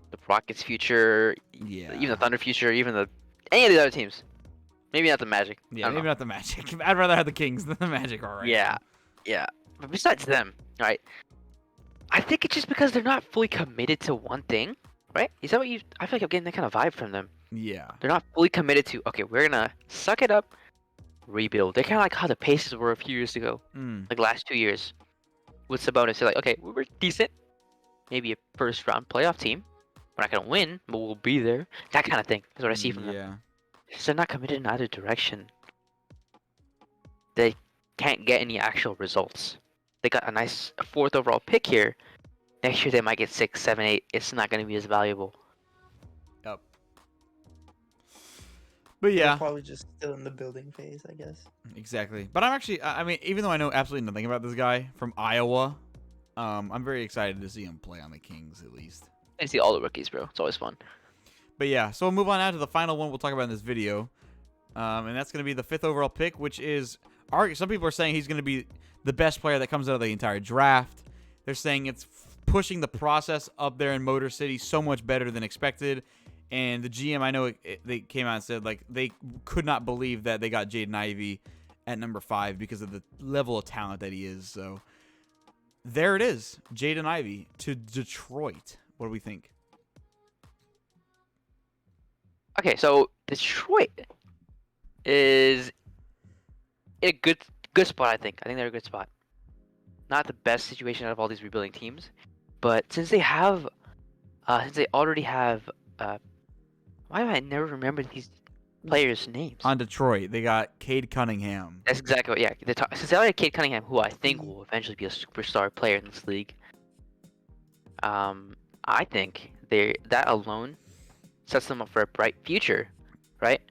the Rockets' future. Yeah, even the Thunder future, even any of these other teams. Maybe not the Magic. Yeah, maybe not the Magic. I'd rather have the Kings than the Magic. All right. Yeah. But besides them, right? I think it's just because they're not fully committed to one thing, right? Is that what you? I feel like I'm getting that kind of vibe from them. Yeah. They're not fully committed to. Okay, we're gonna suck it up, rebuild. They're kind of like how the Pacers were a few years ago, like last 2 years, with Sabonis. They're like, okay, we're decent, maybe a first round playoff team. We're not gonna win, but we'll be there. That kind of thing is what I see from them. Yeah. Because they're not committed in either direction. They can't get any actual results. They got a nice 4th overall pick here, Next year they might get 6, 7, 8. It's not going to be as valuable. Yep. But They're yeah, probably just still in the building phase, I guess. exactly. But I'm actually, I mean, even though I know absolutely nothing about this guy from Iowa, I'm very excited to see him play on the Kings at least. I see all the rookies, bro. It's always fun. But yeah, so we'll move on now to the final one we'll talk about in this video. And that's going to be the 5th overall pick, which is, some people are saying he's going to be the best player that comes out of the entire draft. They're saying it's pushing the process up there in Motor City so much better than expected. And the GM, I know they came out and said like they could not believe that they got Jaden Ivey at number 5 because of the level of talent that he is. So there it is, Jaden Ivey to Detroit. What do we think? Okay, so Detroit is a good spot, I think. I think they're a good spot. Not the best situation out of all these rebuilding teams, but since they already have, why do I never remember these players' names? On Detroit, they got Cade Cunningham. That's exactly what, yeah. Since they already have Cade Cunningham, who I think will eventually be a superstar player in this league, I think that alone sets them up for a bright future, right?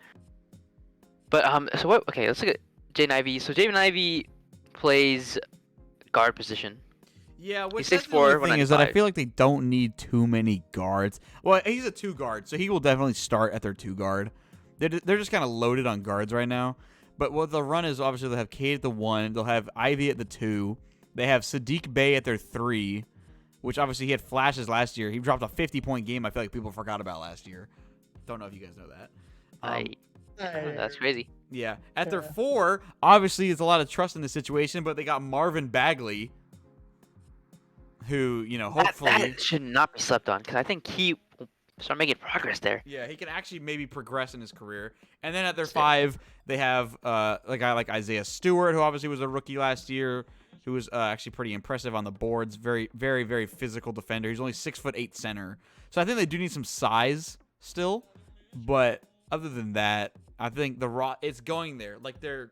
But so what? Okay, let's look at Jaden Ivey. So Jaden Ivey plays guard position. Yeah, which He's that's the only 6'4", thing is that I 195. feel like they don't need too many guards. Well, he's a 2 guard, so he will definitely start at their 2 guard. They're just kind of loaded on guards right now. But what they'll run is obviously they'll have Cade at the 1, they'll have Ivy at the 2, they have Sadiq Bey at their 3, which obviously he had flashes last year. He dropped a 50-point game. I feel like people forgot about last year. Don't know if you guys know that. That's crazy. Yeah, at their 4, obviously it's a lot of trust in the situation, but they got Marvin Bagley, who, you know, hopefully That should not be slept on because I think he will start making progress there. yeah, he can actually maybe progress in his career. And then at their 5, they have a guy like Isaiah Stewart, who obviously was a rookie last year, who was actually pretty impressive on the boards. Very, very, very physical defender. He's only 6'8" center, so I think they do need some size still. But other than that, I think it's going there. Like they're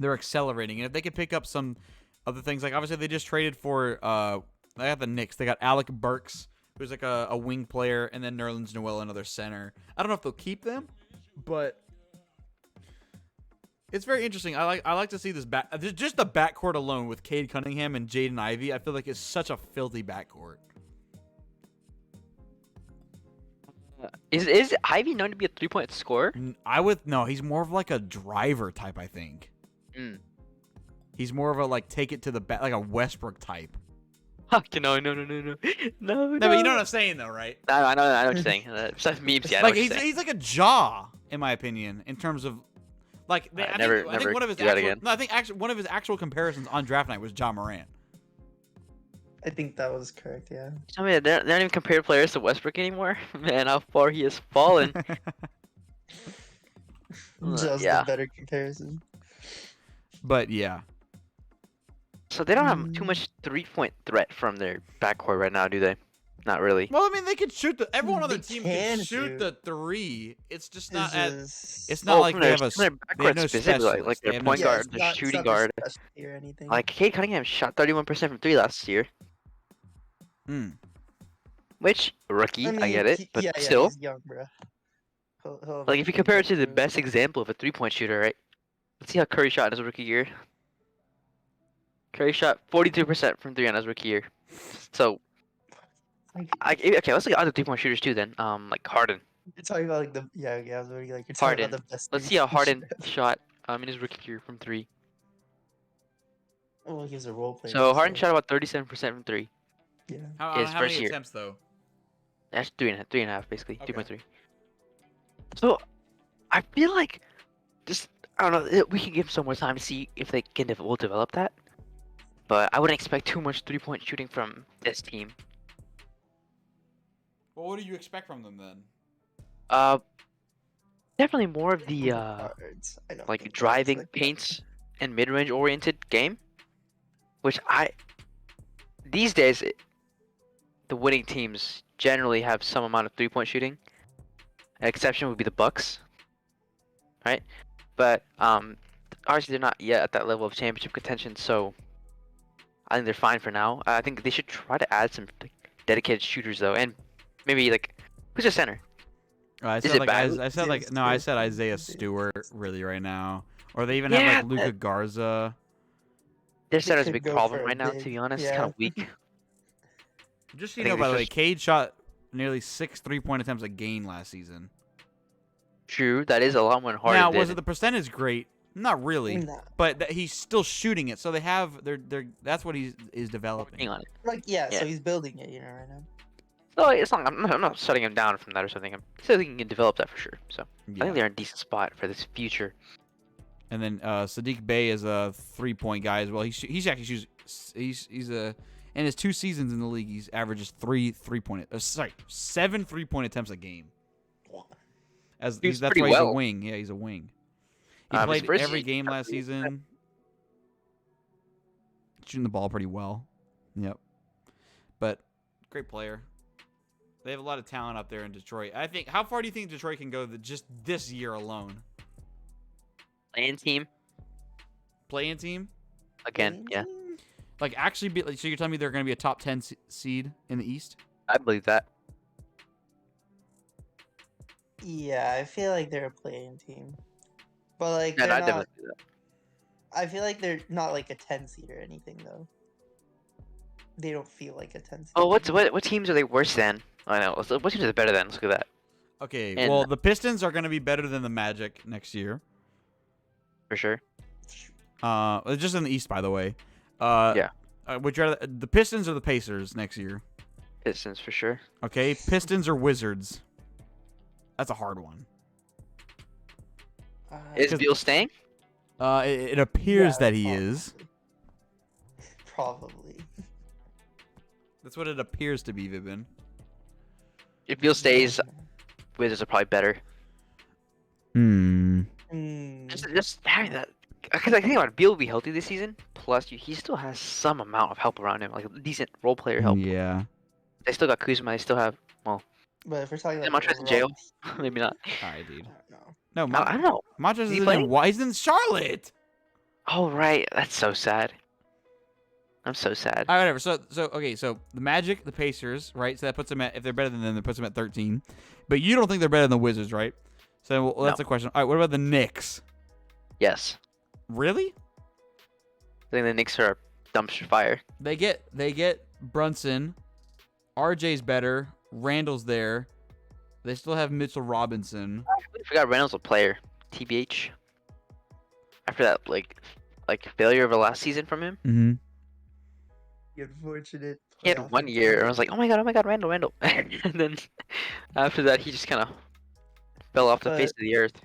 accelerating, and if they could pick up some other things, like obviously they just traded for they got the Knicks. They got Alec Burks, who's like a wing player, and then Nerlens Noel, another center. I don't know if they'll keep them, but it's very interesting. I like to see this just the backcourt alone with Cade Cunningham and Jaden Ivey. I feel like it's such a filthy backcourt. Is Ivy known to be a 3-point scorer? No, he's more of like a driver type, I think. He's more of a like take it to the back, like a Westbrook type. No. No, but you know what I'm saying though, right? I know what you're saying. Besides memes, yeah. Like he's like a Jaw, in my opinion, in terms of like I think one of his one of his actual comparisons on draft night was Ja Morant. I think that was correct, yeah. I mean, they don't even compare players to Westbrook anymore. Man, how far he has fallen. Just yeah. a better comparison. But yeah. So they don't have too much 3-point threat from their backcourt right now, do they? Not really. Well, I mean, they could shoot everyone on their team can shoot the 3. It's just not it's not like they have no specialist. Like their point guard, their shooting guard. Or anything. Like Cade Cunningham shot 31% from 3 last year. Which rookie, I get it, but still. He's young, bro. Like if you compare it to the best example of a 3-point shooter, right? Let's see how Curry shot in his rookie year. Curry shot 42% from 3 on his rookie year. So, okay, let's look at other 3-point shooters too. Then, like Harden. You're talking about like I was already like you're talking Harden. about the best. Let's see how Harden shot in his rookie year from 3. Oh, he was a role player. So Harden shot about 37% from 3. Yeah. How his many first year. attempts though? That's 3.5 basically, Okay. 2.3. So, I feel like I don't know. We can give him some more time to see if they will develop that. But I wouldn't expect too much 3-point shooting from this team. Well, what do you expect from them then? Definitely more of the like driving, paints, and mid-range oriented game, which these days the winning teams generally have some amount of 3-point shooting. An exception would be the Bucks, right? But obviously they're not yet at that level of championship contention, so I think they're fine for now. I think they should try to add some dedicated shooters though, and maybe like who's a center? I Is said it like bad? I said Isaiah Stewart really right now, or they even have Yeah, like Luka Garza. their They center's a could big go problem for a right now. To big, be honest, it's yeah. kind of weak. Just so I you know, think by they the way, should- Cade shot nearly 6 3-point attempts a game last season. True, that is a lot more hard. Now, was it the percentage great? Not really, Nah. but he's still shooting it. So they have they're that's what he is developing. working on it? Like yeah, Yeah. so he's building it, right now. No, it's not. I'm not shutting him down from that or something. I'm still thinking he can develop that for sure. So I Yeah. think they're in a decent spot for this future. And then Sadiq Bey is a 3-point guy as well. He's actually he's a in his 2 seasons in the league he's averages 7 3-point attempts a game. That's pretty why he's a well. wing. Yeah, he's a wing. He His played first every season, game last season. Shooting the ball pretty well. Yep. But great player. They have a lot of talent up there in Detroit. I think. How far do you think Detroit can go just this year alone? Playing team Play-in team? again. Yeah, Like actually be. So you're telling me they're going to be a top 10 seed in the East? I believe that. Yeah, I feel like they're a playing team, but like Yeah, they're I not. definitely believe that. I feel like they're not like a 10 seed or anything though. They don't feel like a 10 seed. Oh, what teams are they worse than? I know. What teams are they better than? Let's look at that. Okay. And- well, the Pistons are going to be better than the Magic next year. For sure. Just in the East, by the way. Yeah. Would you rather the Pistons or the Pacers next year? Pistons for sure. Okay, Pistons or Wizards? That's a hard one. Is Beal staying? It appears Yeah, that he is. Probably. That's what it appears to be, Vibin. If Beal stays, Wizards are probably better. Hmm. Just having that. Because I think about it, Beal will be healthy this season. Plus, he still has some amount of help around him, like decent role player help. Yeah. They still got Kuzma. They still have. Well, But if we're talking is like Montrezl in jail? overall- Maybe not. All right, dude. I don't know. No, I don't know. Montrezl Is he isn't playing? in. Why he's in Charlotte? Oh right, that's so sad. I'm so sad. All right, whatever. So the Magic, the Pacers, right? So that puts them at, if they're better than them, that puts them at 13. But you don't think they're better than the Wizards, right? So that's No. the question. All right, what about the Knicks? Yes, Really? I think the Knicks are a dumpster fire. They get Brunson. RJ's better. Randall's there. They still have Mitchell Robinson. I forgot Reynolds a player. TBH. After that, like failure of the last season from him, Mm-hmm. The unfortunate. he had playoff 1 year. And I was like, oh my god, Randall. And then after that, he just kind of fell off the face But- of the earth.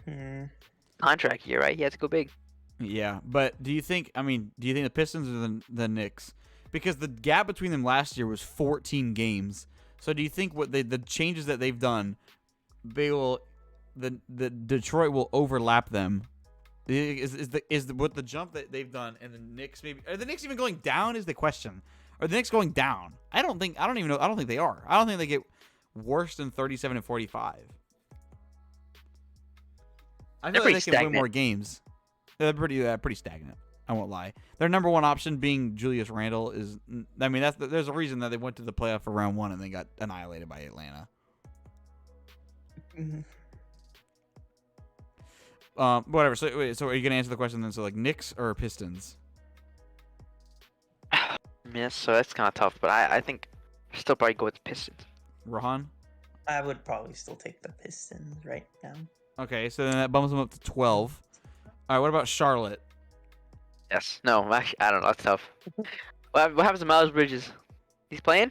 Hmm. Contract year, right? He had to go big. Yeah, but do you think the Pistons or the Knicks? Because the gap between them last year was 14 games. So do you think the changes that they've done, the Detroit will overlap them? Is what the jump that they've done and the Knicks maybe are the Knicks even going down is the question. Are the Knicks going down? I don't think they are. I don't think they get worse than 37 and 45. I They're feel like they pretty can win stagnant. more games. They're pretty stagnant. I won't lie. Their number one option being Julius Randle is. I mean, there's a reason that they went to the playoff for round 1 and they got annihilated by Atlanta. Mhm. Whatever. So are you gonna answer the question then? So like Knicks or Pistons? Miss, so that's kind of tough. But I think still probably go with the Pistons. Rohan? I would probably still take the Pistons right now. Okay, so then that bumps them up to 12. All right, what about Charlotte? Yes. No, actually, I don't know. That's tough. What happens to Miles Bridges? He's playing?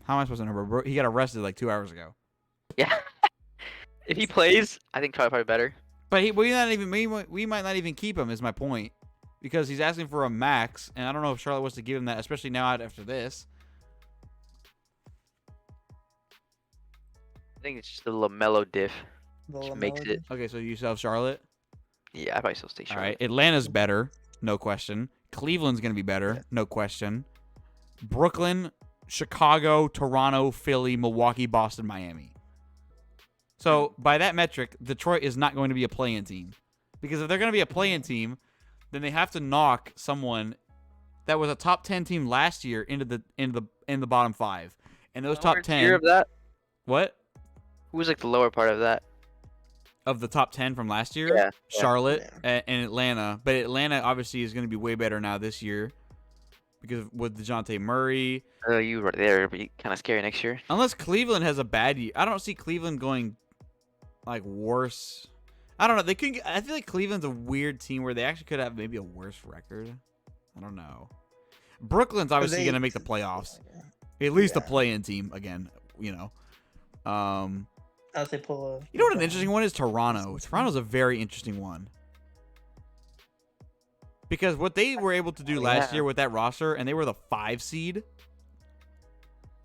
How am I supposed to know? Bro? He got arrested like 2 hours ago. Yeah. If he plays, I think probably better. But we might not even keep him. Is my point, because he's asking for a max, and I don't know if Charlotte wants to give him that, especially now after this. I think it's just a little mellow diff. The Which makes LMAO it. Okay, so you still have Charlotte. Yeah, I probably still stay All Charlotte. right, Atlanta's better, no question. Cleveland's gonna be better, Yeah. no question. Brooklyn, Chicago, Toronto, Philly, Milwaukee, Boston, Miami. So by that metric, Detroit is not going to be a play-in team, because if they're going to be a play-in team, then they have to knock someone that was a top 10 team last year into the bottom 5. And those top 10 tier of that? What? Who was like the lower part of that? Of the top 10 from last year? Yeah. Charlotte and Atlanta. But Atlanta obviously is going to be way better now this year because with DeJounte Murray. Oh, you were there. It'll be kind of scary next year. Unless Cleveland has a bad year. I don't see Cleveland going like worse. I don't know. They could. I feel like Cleveland's a weird team where they actually could have maybe a worse record. I don't know. Brooklyn's obviously going to make the playoffs. At least a play-in team again, you know. I'll say pull. You know what an interesting one is? Toronto. Toronto's a very interesting one. Because what they were able to do last year with that roster, and they were the 5 seed.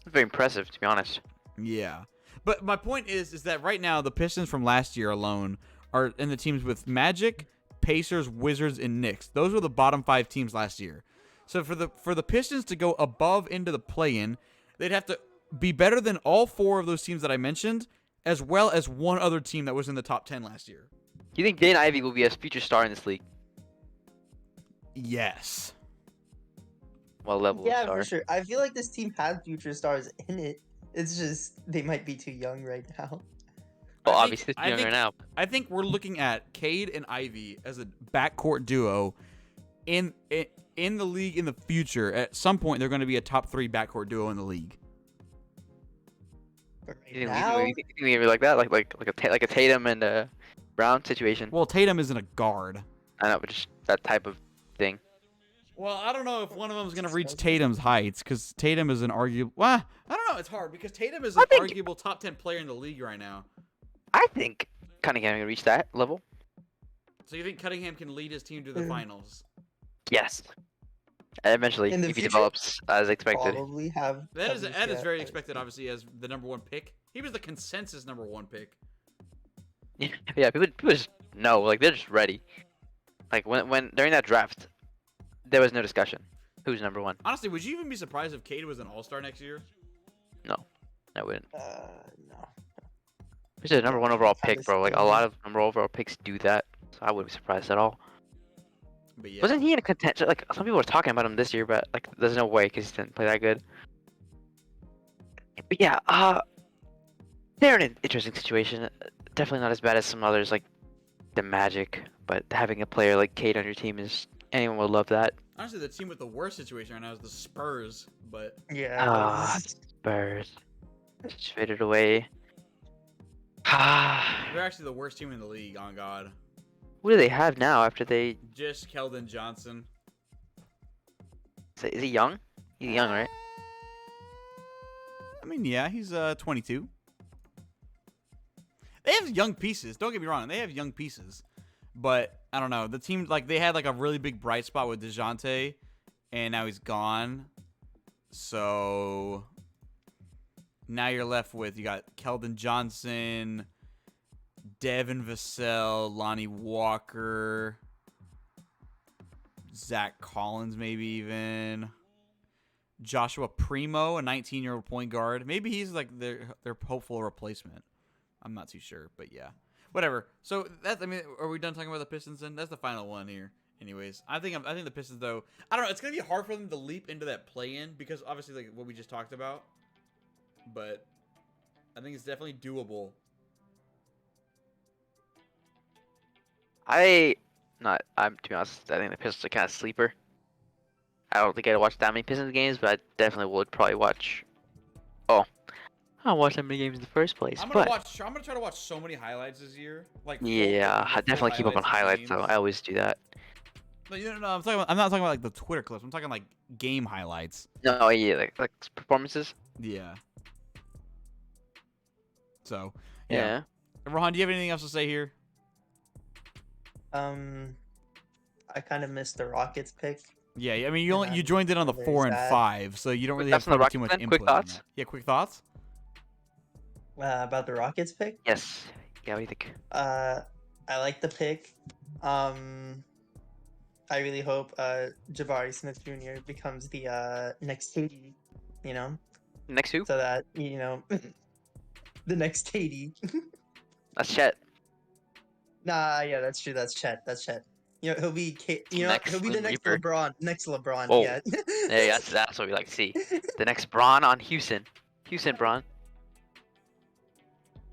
Very impressive, to be honest. Yeah. But my point is that right now, the Pistons from last year alone are in the teams with Magic, Pacers, Wizards, and Knicks. Those were the bottom 5 teams last year. So for the Pistons to go above into the play-in, they'd have to be better than all 4 of those teams that I mentioned, as well as one other team that was in the top 10 last year. Do you think Dane Ivey will be a future star in this league? Yes. What level of star? For sure. I feel like this team has future stars in it. It's just they might be too young right now. Well, obviously it's younger now. I think we're looking at Cade and Ivy as a backcourt duo in the league in the future. At some point, they're going to be a top 3 backcourt duo in the league. But You right think maybe like that, like a Tatum and a Brown situation? Well, Tatum isn't a guard. I know, but just that type of thing. Well, I don't know if one of them is going to reach Tatum's heights because Tatum is an arguable. Well, I don't know. It's hard because Tatum is an arguable top 10 player in the league right now. I think Cunningham can reach that level. So you think Cunningham can lead his team to the finals? Yes. Eventually, In the if he future? develops as expected. probably have. That at is least very that. expected, obviously, as the number 1 pick. He was the consensus number 1 pick. Yeah, people just know, like they're just ready. Like when during that draft, there was no discussion. Who's number 1? Honestly, would you even be surprised if Cade was an All-Star next year? No, I wouldn't. No. He's a number 1 overall Kinda pick, bro. Like a scary. lot of number overall picks do that, so I wouldn't be surprised at all. But yeah. Wasn't he in a contention? Like some people were talking about him this year, but like there's no way because he didn't play that good. But yeah, they're in an interesting situation. Definitely not as bad as some others, like the Magic. But having a player like Cade on your team is anyone would love that. Honestly, the team with the worst situation right now is the Spurs. But Yeah. Spurs just faded away. they're actually the worst team in the league, on God. What do they have now after they? Just Keldon Johnson. Is he young? He's young, right? I mean, yeah, he's 22. They have young pieces. Don't get me wrong. They have young pieces. But, I don't know. The team, like, they had, like, a really big bright spot with DeJounte. And now he's gone. So, now you're left with, you got Keldon Johnson, Devin Vassell, Lonnie Walker, Zach Collins maybe even. Joshua Primo, a 19-year-old point guard. Maybe he's like their hopeful replacement. I'm not too sure, but yeah. Whatever. So are we done talking about the Pistons then? That's the final one here. Anyways, I think the Pistons though. I don't know. It's gonna be hard for them to leap into that play-in because obviously like what we just talked about. But I think it's definitely doable. I'm to be honest, I think the Pistons are kind of sleeper. I don't think I'd watch that many Pistons games, but I definitely would probably watch. Oh, I don't watch that many games in the first place. I'm gonna try to watch so many highlights this year. Like Yeah, I definitely keep up on highlights though. I always do that. No, I'm not talking about like the Twitter clips. I'm talking like game highlights. No, yeah, like performances. Yeah. So Yeah. Rohan, do you have anything else to say here? I kind of missed the Rockets pick. Yeah, I mean you joined in on the There's 4 and that. 5, so you don't really That's have on the too much Rockets then? input. Quick thoughts? On that. Yeah, quick thoughts. About the Rockets pick. Yes. Yeah, what do you think? I like the pick. I really hope Jabari Smith Jr. becomes the next KD. You know, Next who? so that the next KD. That's Chet. Nah, yeah, that's true. That's Chet. he'll be Next he'll be the Slim next Reaper. LeBron. Next LeBron. Whoa. Yeah. Hey, that's what we like to see. The next Braun on Houston. Houston Braun.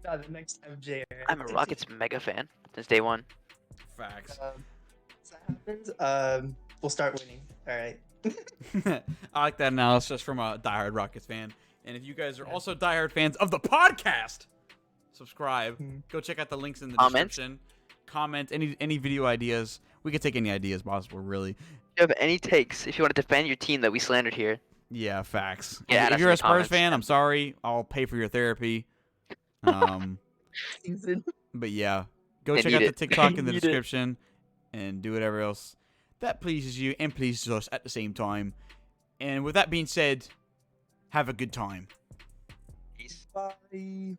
The next MJ. I'm a Rockets mega fan since day one. Facts. If that happens, we'll start winning. All right. I like that analysis from a diehard Rockets fan. And if you guys are also diehard fans of the podcast, subscribe. Go check out the links in the description. Comment any video ideas. We can take any ideas possible, really. If you have any takes, if you want to defend your team that we slandered here. Yeah, facts. Yeah, if you're a Spurs fan, I'm sorry. I'll pay for your therapy. But yeah, go check out the TikTok in the description and do whatever else that pleases you and pleases us at the same time. And with that being said, have a good time. Peace. Bye.